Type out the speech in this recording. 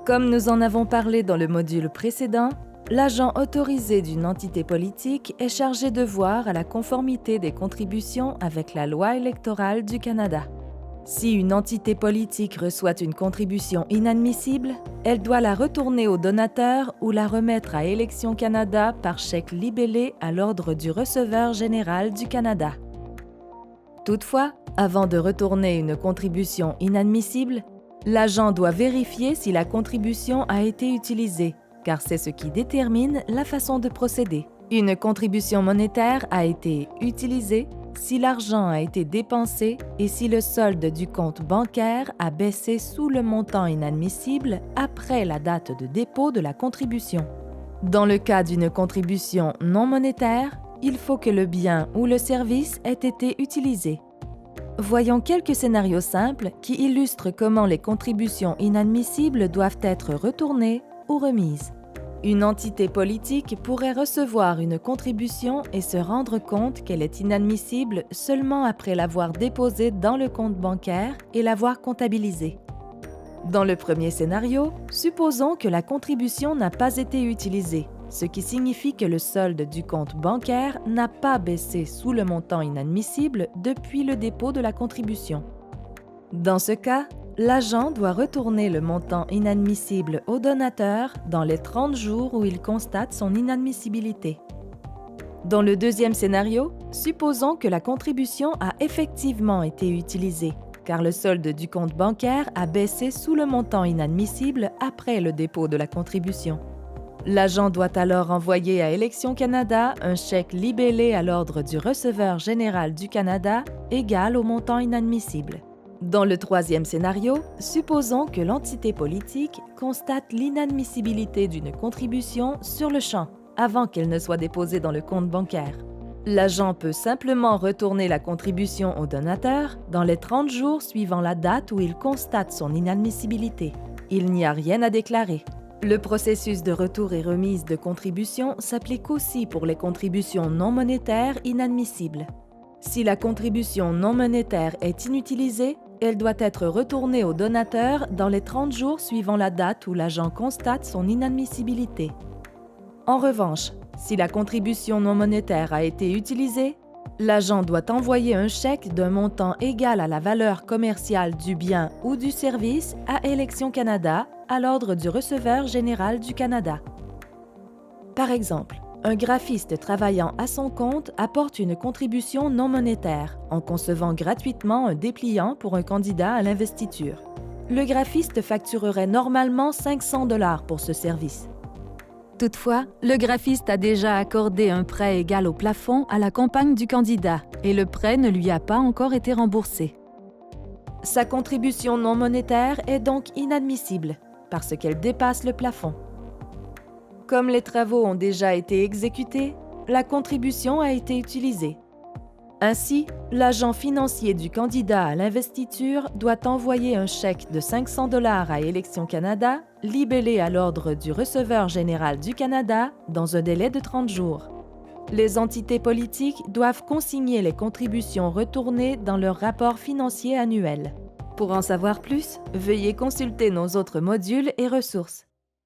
Comme nous en avons parlé dans le module précédent, l'agent autorisé d'une entité politique est chargé de voir à la conformité des contributions avec la loi électorale du Canada. Si une entité politique reçoit une contribution inadmissible, elle doit la retourner au donateur ou la remettre à Élections Canada par chèque libellé à l'ordre du receveur général du Canada. Toutefois, avant de retourner une contribution inadmissible, l'agent doit vérifier si la contribution a été utilisée, car c'est ce qui détermine la façon de procéder. Une contribution monétaire a été utilisée si l'argent a été dépensé et si le solde du compte bancaire a baissé sous le montant inadmissible après la date de dépôt de la contribution. Dans le cas d'une contribution non monétaire, il faut que le bien ou le service ait été utilisé. Voyons quelques scénarios simples qui illustrent comment les contributions inadmissibles doivent être retournées ou remises. Une entité politique pourrait recevoir une contribution et se rendre compte qu'elle est inadmissible seulement après l'avoir déposée dans le compte bancaire et l'avoir comptabilisée. Dans le premier scénario, supposons que la contribution n'a pas été utilisée, ce qui signifie que le solde du compte bancaire n'a pas baissé sous le montant inadmissible depuis le dépôt de la contribution. Dans ce cas, l'agent doit retourner le montant inadmissible au donateur dans les 30 jours où il constate son inadmissibilité. Dans le deuxième scénario, supposons que la contribution a effectivement été utilisée, car le solde du compte bancaire a baissé sous le montant inadmissible après le dépôt de la contribution. L'agent doit alors envoyer à Élections Canada un chèque libellé à l'ordre du receveur général du Canada égal au montant inadmissible. Dans le troisième scénario, supposons que l'entité politique constate l'inadmissibilité d'une contribution sur le champ, avant qu'elle ne soit déposée dans le compte bancaire. L'agent peut simplement retourner la contribution au donateur dans les 30 jours suivant la date où il constate son inadmissibilité. Il n'y a rien à déclarer. Le processus de retour et remise de contribution s'applique aussi pour les contributions non monétaires inadmissibles. Si la contribution non monétaire est inutilisée, elle doit être retournée au donateur dans les 30 jours suivant la date où l'agent constate son inadmissibilité. En revanche, si la contribution non monétaire a été utilisée, l'agent doit envoyer un chèque d'un montant égal à la valeur commerciale du bien ou du service à Élections Canada à l'ordre du receveur général du Canada. Par exemple, un graphiste travaillant à son compte apporte une contribution non monétaire en concevant gratuitement un dépliant pour un candidat à l'investiture. Le graphiste facturerait normalement 500 $ pour ce service. Toutefois, le graphiste a déjà accordé un prêt égal au plafond à la campagne du candidat et le prêt ne lui a pas encore été remboursé. Sa contribution non monétaire est donc inadmissible parce qu'elle dépasse le plafond. Comme les travaux ont déjà été exécutés, la contribution a été utilisée. Ainsi, l'agent financier du candidat à l'investiture doit envoyer un chèque de 500 $ à Élections Canada, libellé à l'ordre du receveur général du Canada dans un délai de 30 jours. Les entités politiques doivent consigner les contributions retournées dans leur rapport financier annuel. Pour en savoir plus, veuillez consulter nos autres modules et ressources.